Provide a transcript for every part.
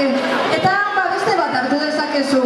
genezake. Eta beste bat hartu dezakezu.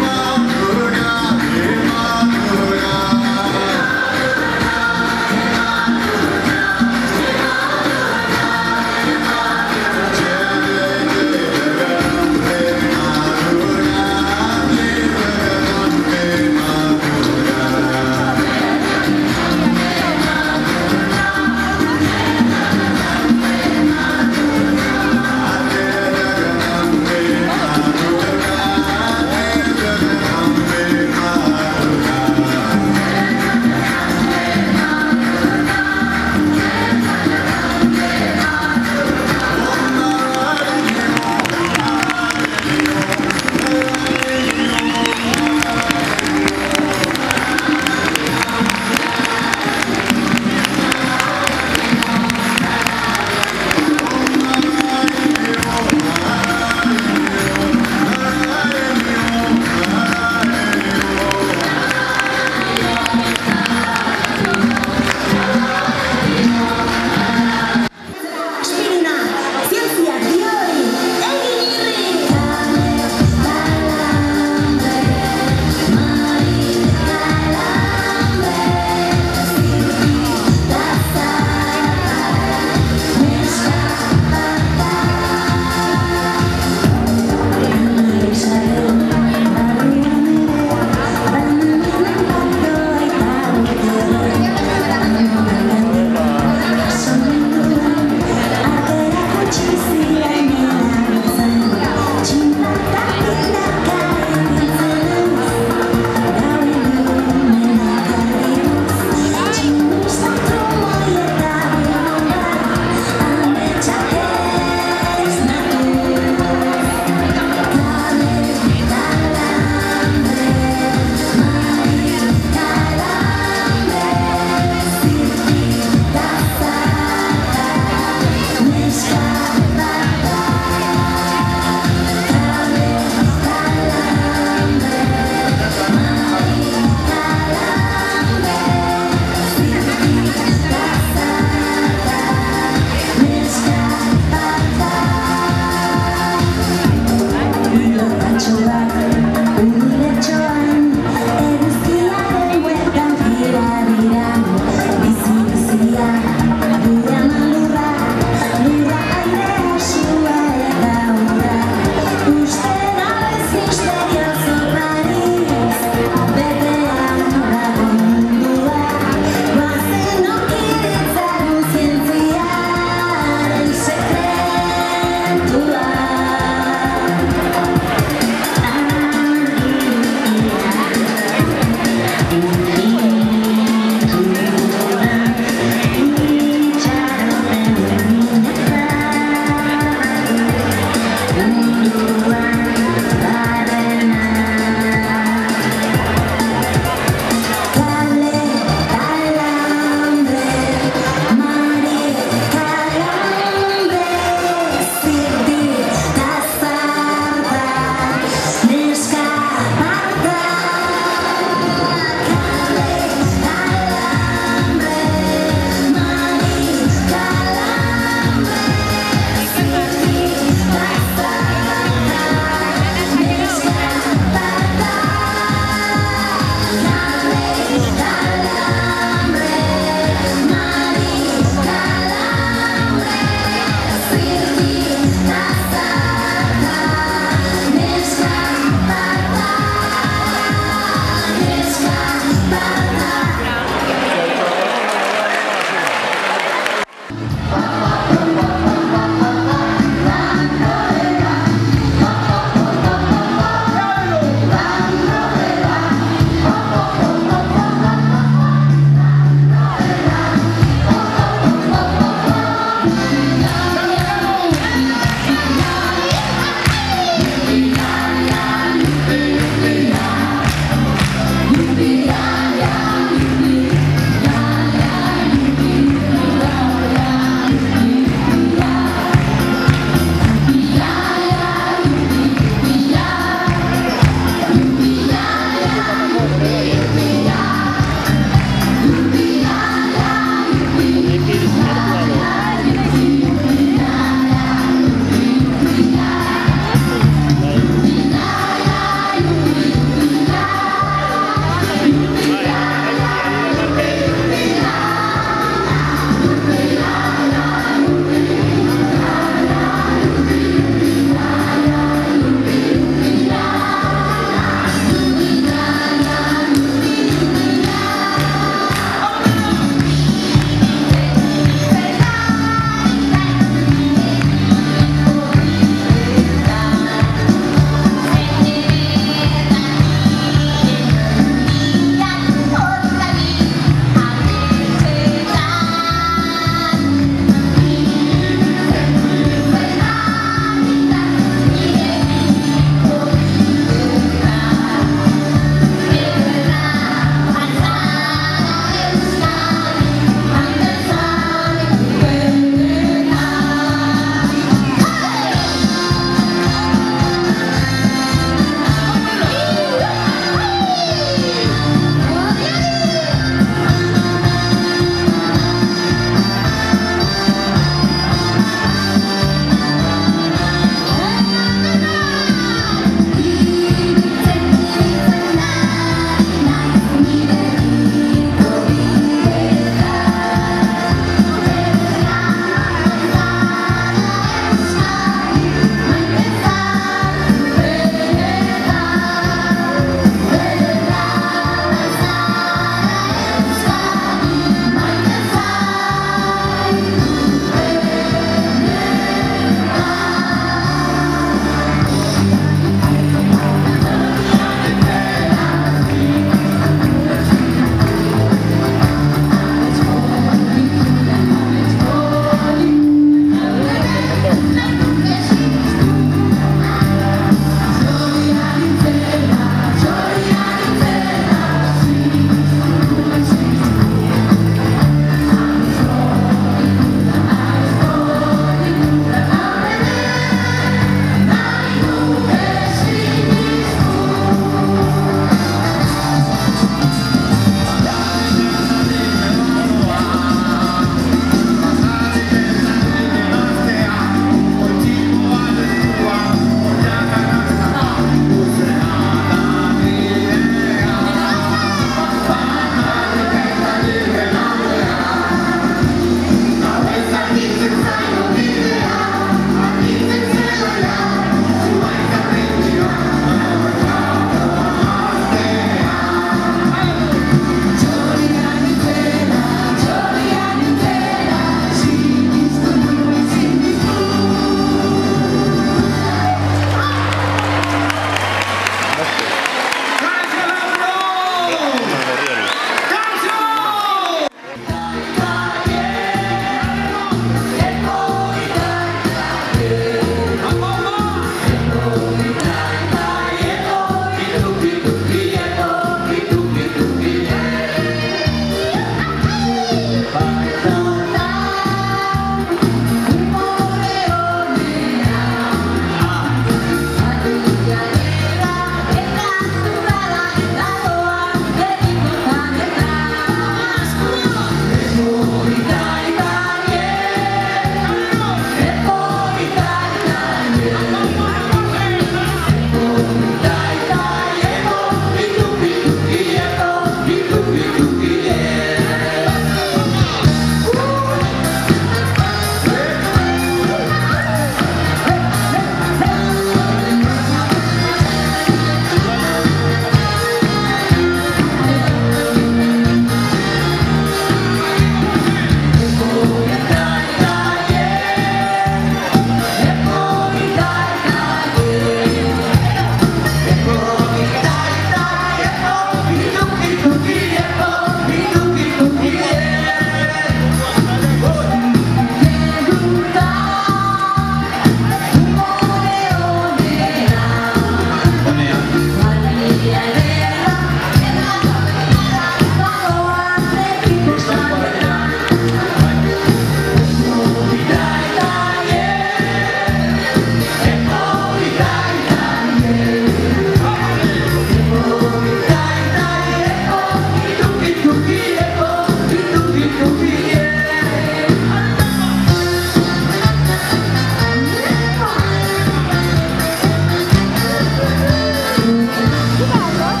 Kita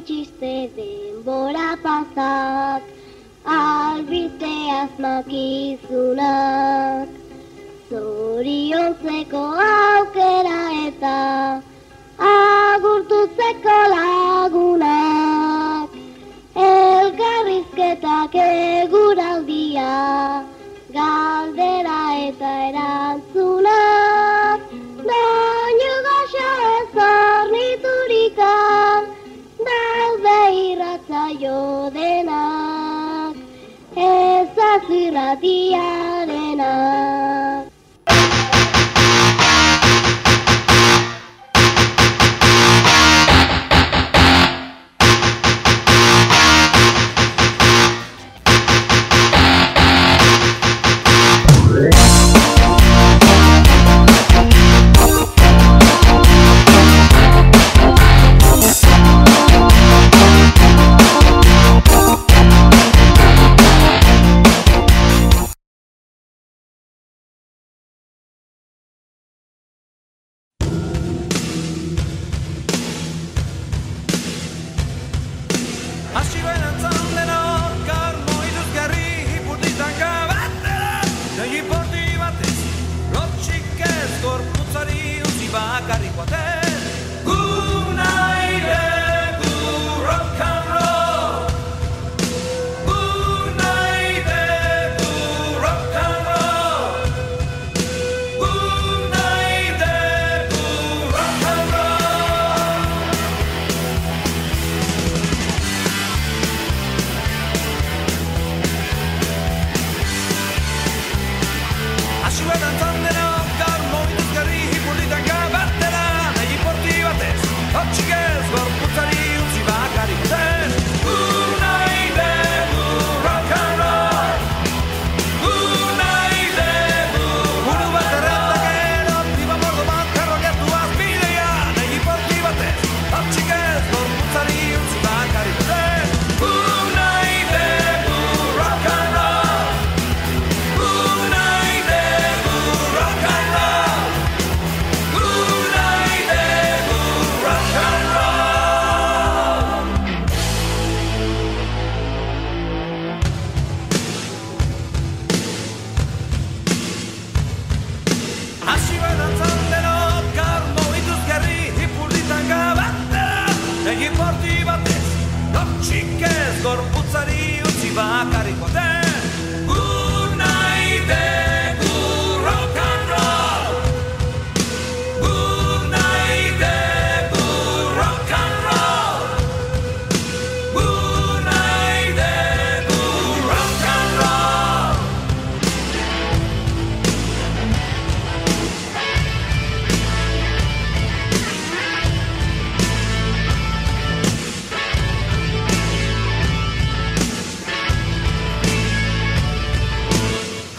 txiste denbora pasak, albiste asmakizunak, zoriontzeko aukera eta agurtutzeko lagunak, elkarrizketak eguraldia, galdera eta erantzunak, baino goxo ez orniturikak, daude irratsaio denak, ezaz irratiarenak.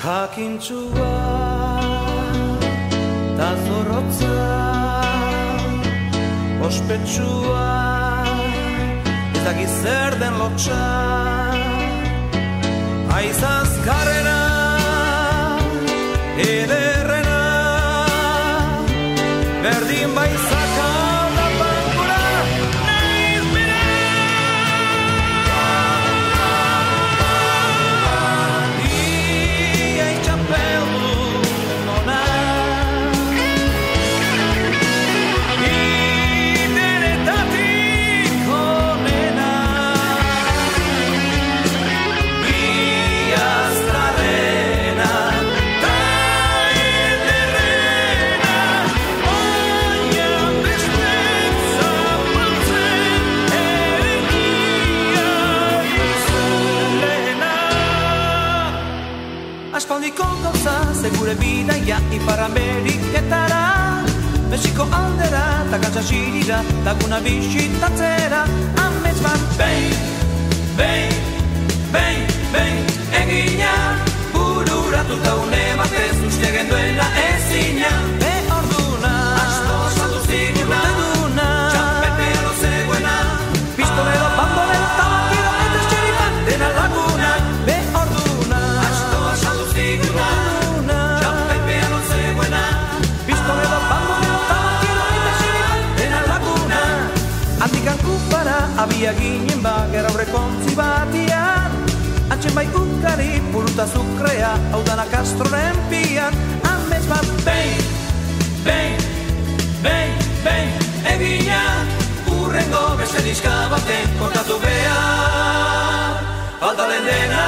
Jakintsua ta zorrotza, ospetsua, ez dakit zer den lotxa, aizazkarrena, ederrena, berdin baizaka da bankura, nahiz bera. Aspaldiko gauza, segure bidaia Ipar Ameriketara, Mexiko aldera, ta Kansasirira, laguna bisitatzera, amets bat behin, behin, behin, behin, egina, bururatuta une batez uste genduela ezina, orduna, asto saldu ziguna, txampetea lo zegoena, pistolero, bandolero, tabakero, eta xerifa, dena laguna, orduna, asto saldu ziguna, txampetea lo zegoena, pistolero, bandolero, tabakero, eta xerifa, dena laguna, handikan kupara, abia Iria ginen bagera aurrekontzi batian, atxen bai ukari puluta zukrea, hau dana Castroren pian, amets bat behin, behin, behin, behin, egina, urrengo beste diska baten kontatu behar, aldalen dena.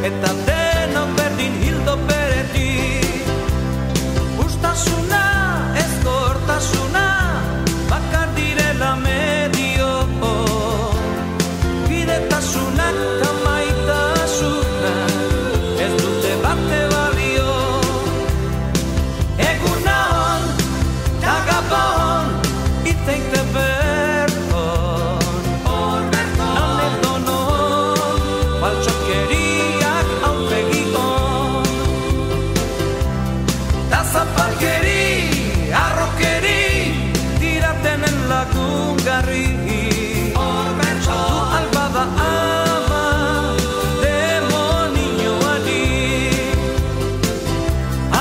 Eta denok berdin hildo beretik, ustasuna, ezkortasuna, bakar direla medio, bidetasunak amaitasuna, ez dute bate balio. Egunon, tagapon, iteite berton, non edo non, baltxokeri, zapalkeri, arrokeri, diratenen lagungarri. Horbertxo, albada ama, demonioari,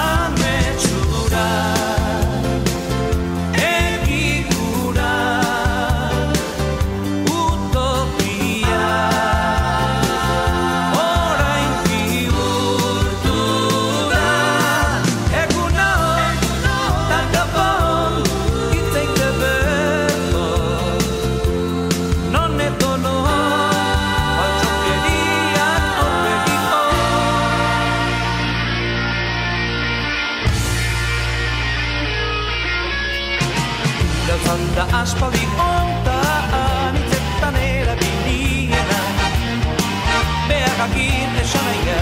ametsura, egikura, utopia, orain bihurtu da. Da aspaldi ontan hitzetan erabiliena, behagakin esan naia.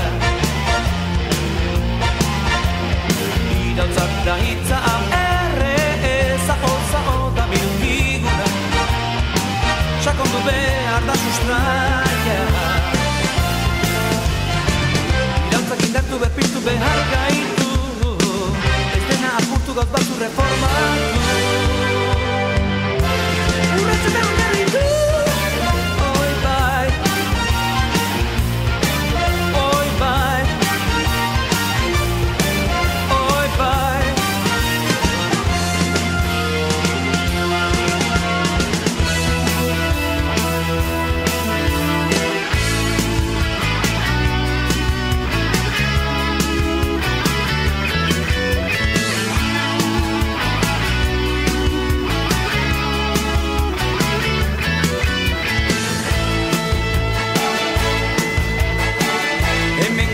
Iraultzak da hitza erre ezago da bilkiguna, sakondu behar da sustraia. Iraultzak indartu berpintu behar gaitu, ez dena apurtu gauz batzu reformatu.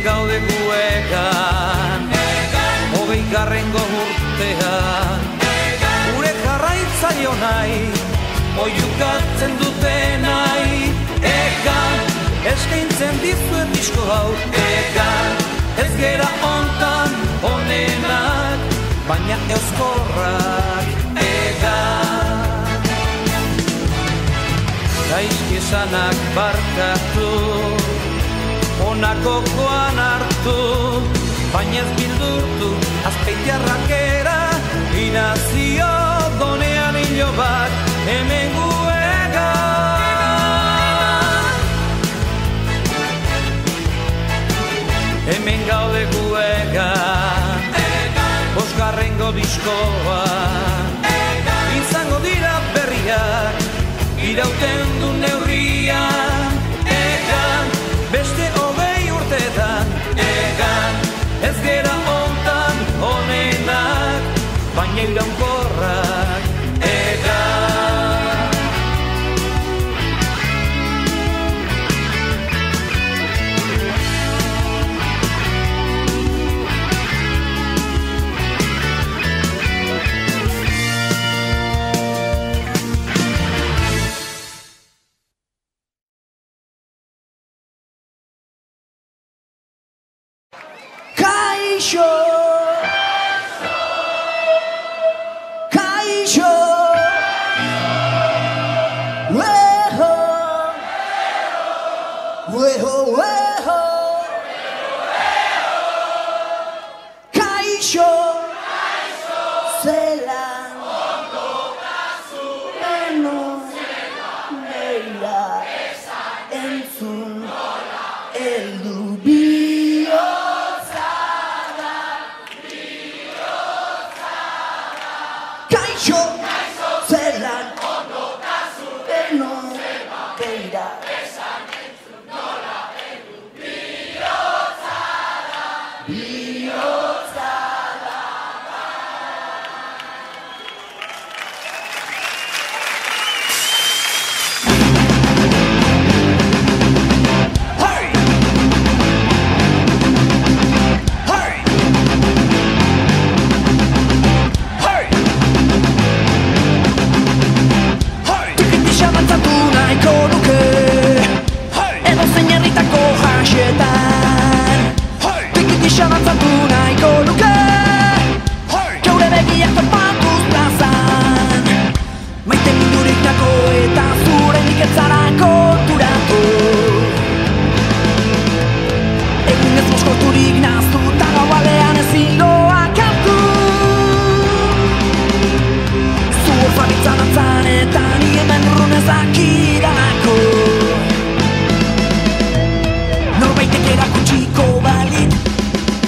Gaude guegan, hogeigarrengo urtean, gure jarraitzaio nahi, oiukatzen dute nahi. Egan, eskaintzen dizuet disko hau. Egan, ez gera ontan onenak, baina euskorrak. Egan, gaizki esanak barkatu, honako joan hartu, baina ez bildurtu, azpeitiarrak era, inazio donean hilo bat, hemen guegan. Hemen gaude guegan, bosgarrengo diskoa, izango dira berriak, irauten du neurrian. Egan, beste urtetan, egan, ez gera ontan onenak, baina iraunkorrak, egan. Kaixo, kaixo, weho, weho, weho, Kaixo, zelan ondo tazu, beno, beira. Esan entzun nola heldu, bihotza da, bihotza da. Hey! Hey! Zabantzatu nahiko nuke edo zein herritako jasetan Pikiti zabantzatu nahiko nuke geure begiak topatuz plazan Maite minurik nako eta zure niketzara konturatu Egun ez moskorturik naztu eta gau balean ezin loak hartu Zuhor zabitzan antzan eta ni hemen runezak iranako Norbaitek erakutsiko balit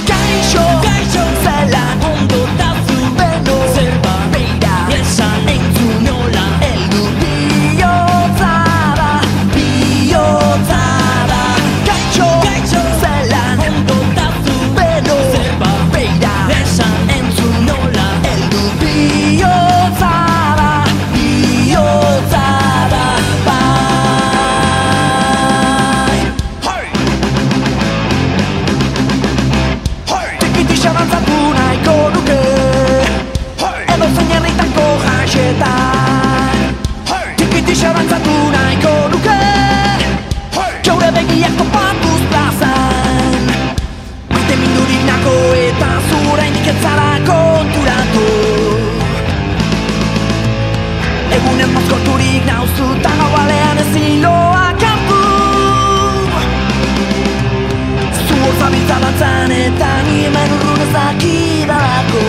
Kaixo, kaixo, zelan ondo tazu beno Zerba, beira, esan entzun nola heldu bihotza da, bihotza da Kaixo, kaixo, zelan ondo tazu beno Zerba, beira, esan entzun nola heldu bihotza da, bihotza da Zabantzatu nahiko nuke edo zein herritako jasetan Tikiti zabantzatu nahiko nuke geure begiak topatuz plazan Maite minurik nako eta zure niketzara konturatu Egunen mozkorturik nauzu eta gau balean ezin loak hartu Zuhor zabiltza dantzan eta ni hemen urrunezak idalako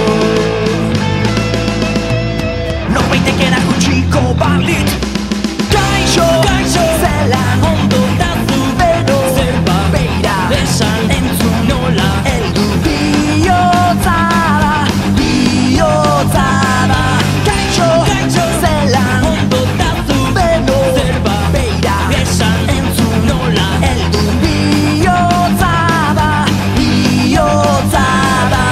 Norbaitek erakutsiko balit Kaixo, kaixo, zelan ondo tazu beno Zerba, beira, esan entzun nola heldu bihotza da, bihotza da Kaixo, kaixo, zelan ondo tazu beno Zerba, beira, esan entzun nola heldu bihotza da, bihotza da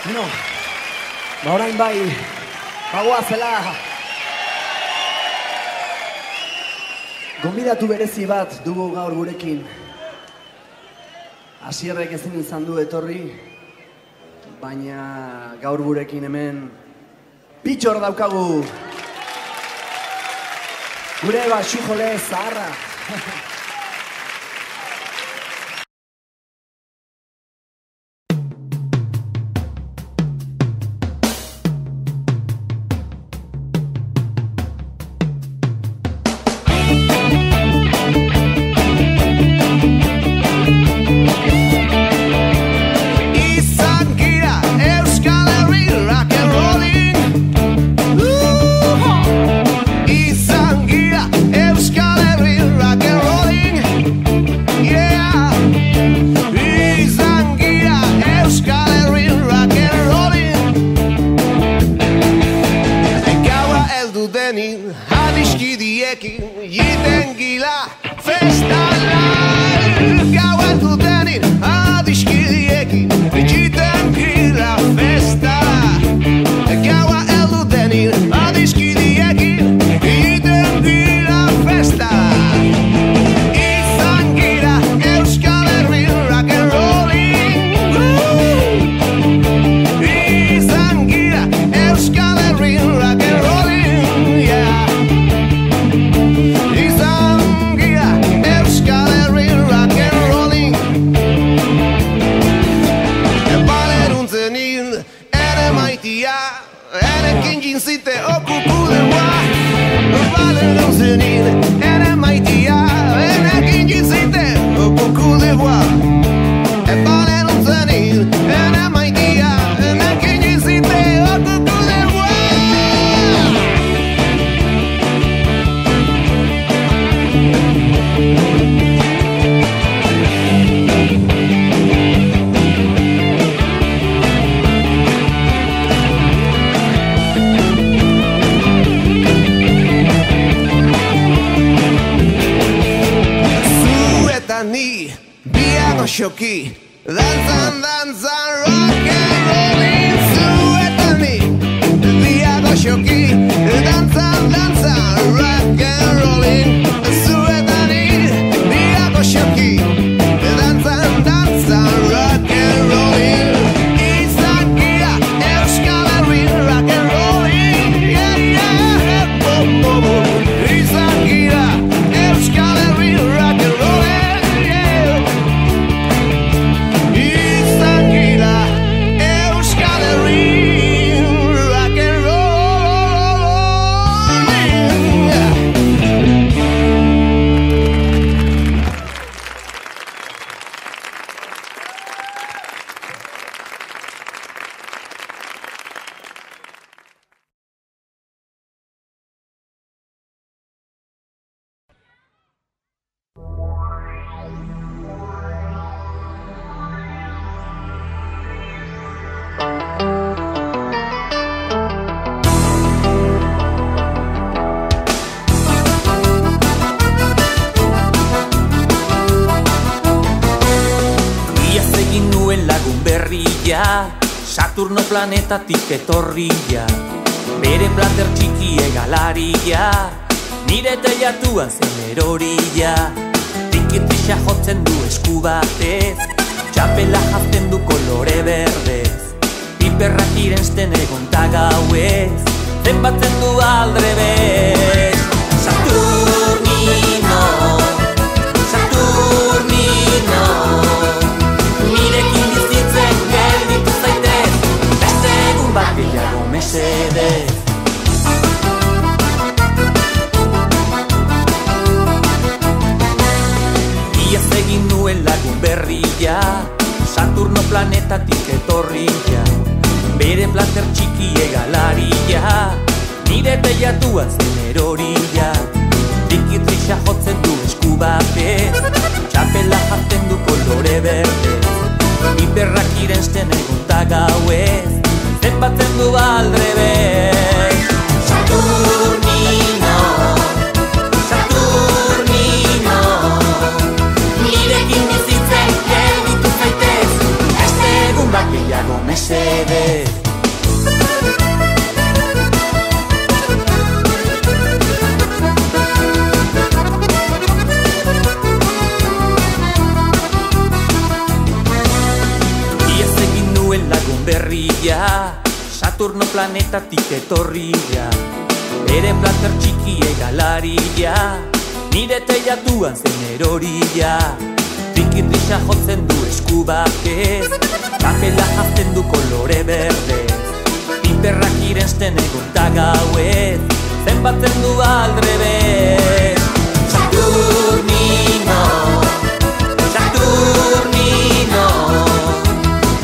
Bueno, orain bai, bagoazela gonbidatu berezi bat dugu gaur gurekin. Hasierrek ezin izan du etorri, baina gaur gurekin hemen Pitxor daukagu. Gure baxujole zaharra. Izan gira Euskal Herri rock and rolling zenin adiskidiekin jiten gila festala. Gau heldu denin adiskidiekin jiten gila festala. Gaua heldu denin adiskidiekin jiten gila festala. Izan gira Euskal Herri rock and rolling. Izan gira Euskal Herri rock and rolling, yeah. Izan gira Euskal Herri rock and rolling. Baleruntzen hil ere maitia, ere kinjin zite okukudeua. Baleruntzen hil ere maitia, ere kinjin zite okukudeua. Baleruntzen hil ere maitia, ere kinjin zite okukudeua. Zu eta ni biago xoki, danzan, danzan, rock and rolling. Zu eta ni biago xoki, danzan, danzan, rock and rolling. Zu eta ni biago xoki, danzan, danzan, rock and rolling. Izan gira Euskal Herri rock and rolling, yeah, yeah, bo, bo, bo. Izan gira Euskal Herri rock and rolling, yeah. Izan gira Euskal Herri rock and rolling, yeah. Iaz egin nuen lagun berria, Saturno planetatik etorria. Bere plater txiki egalaria, nire teilatuan zen erorila. Tikitrisa jotzen du esku batez, txapela jazten du kolore berdez. Piperrak irensten egon ta gauez, zenbatzen du aldrebez. Saturnino, Saturnino, nirekin bizitzen gelditu zaitez, beste egun bat gehiago mesedez. Iaz egin nuen lagun berria, Saturno planetatik etorria. Bere plater txiki egalaria, nire teilatuan zen erorila. Tikitrisa jotzen du esku batez, txapela jazten du kolore berdez. Piperrak irensten egun ta gauez, zenbatzen du aldrebez. Saturnino, Saturnino, nirekin bizitzen gelditu zaitez, beste egun bat gehiago mesedez. Iaz egin nuen lagun berria, Saturno planetatik etorria. Bere plater txiki egalaria, nire teilatuan zen erorila. Tikitrisa jotzen du esku batez, txapela jazten du kolore berdez. Piperrak irensten egon ta gauez, zenbatzen du aldrebez. Saturnino, Saturnino,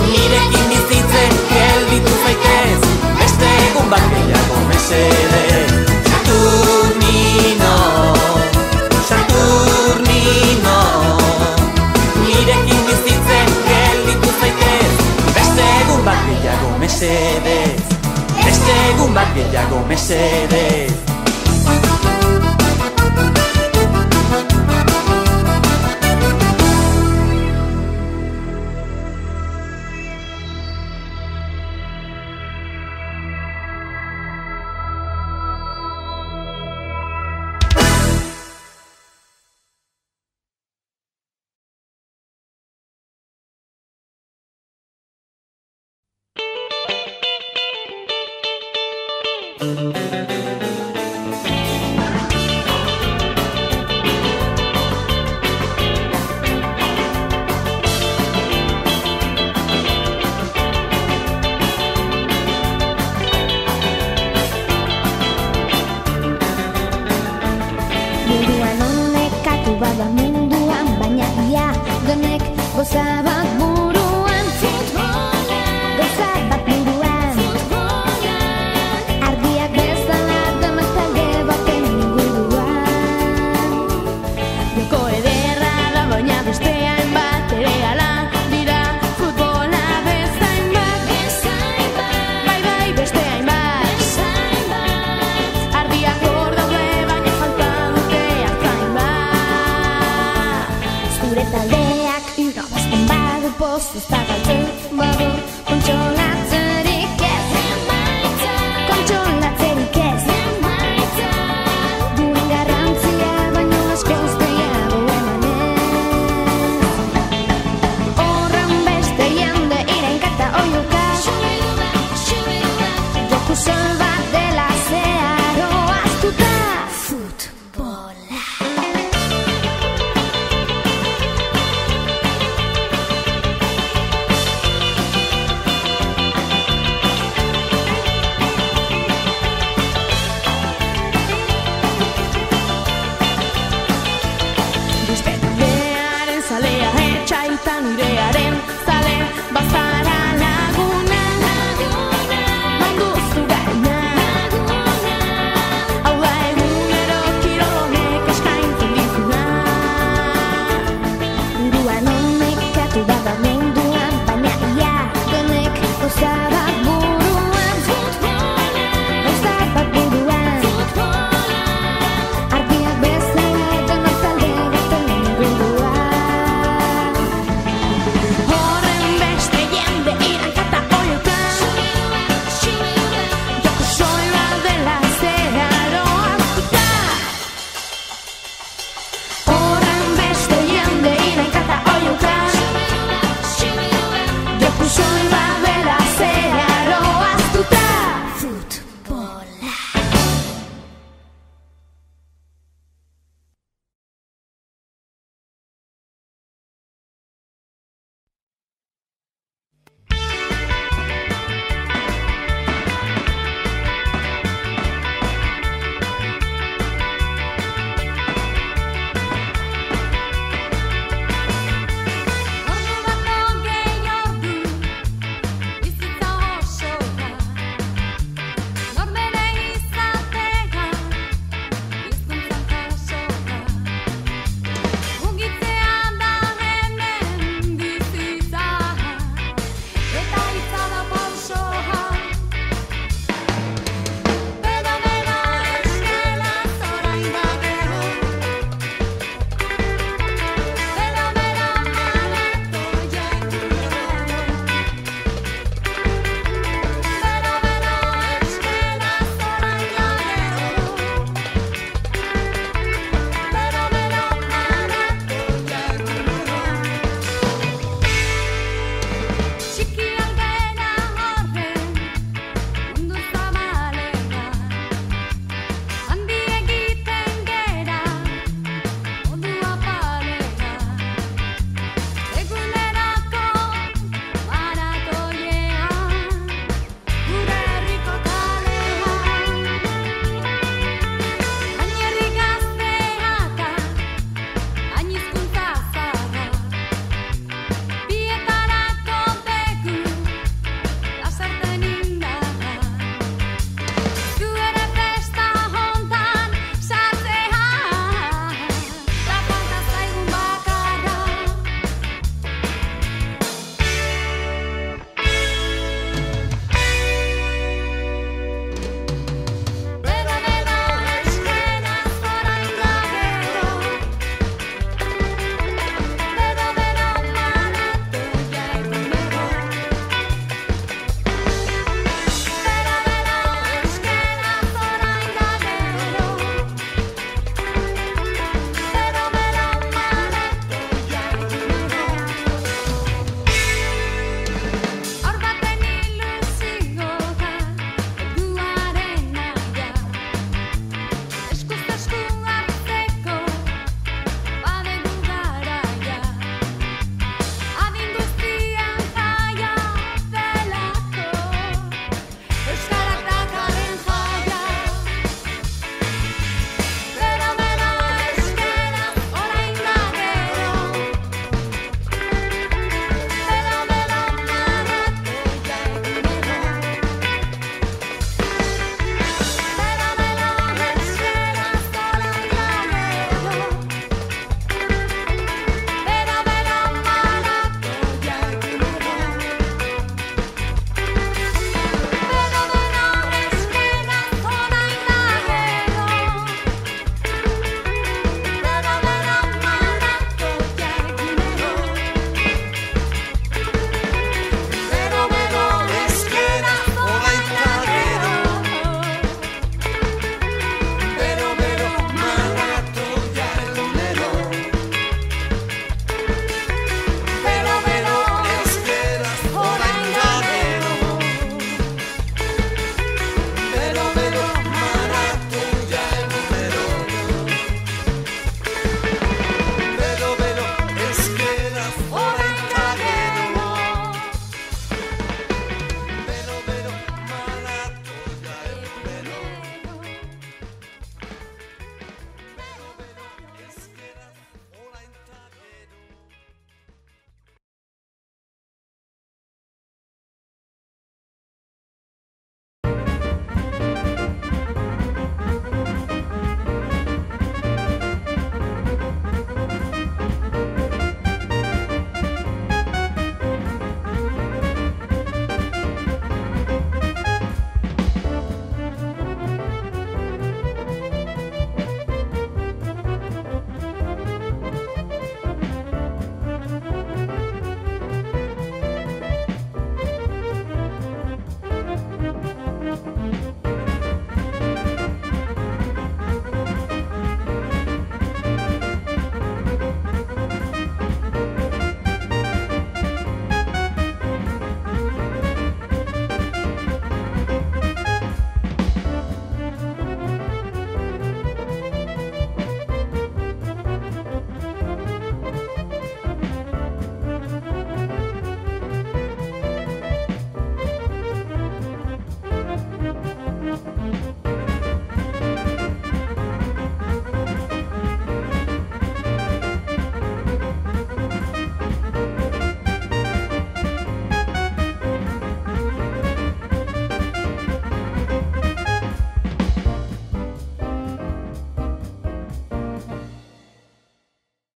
nirekin bizitzen gelditu zaitez, beste egun bat gehiago mesedez. Saturnino, Saturnino, nirekin bizitzen gelditu zaitez, beste egun bat gehiago mesedez. Beste egun bat gehiago mesedez. Munduan honekatu bada munduan, baina ia denek goza bat buruan. Goza bat buruan, argiak bezala demak talde baten inguruan. Joko ederra da baina beste hainbat ere ala dira, futbola bezain bat. Bai bai beste hainbat, ardiak hor daude baina falta dute artzain bat. Zure taldeak irabazten badu pozuz da galtzen badu, kontsolatzerik ez, kontsolatzerik ez. Duen garrantzia baino askoz gehiago emanez. Horren beste jende irainkata oiuka, joku zol bat dela zeharo aztuta. Futbola. Beste taldearen zalea etxailtan nirearen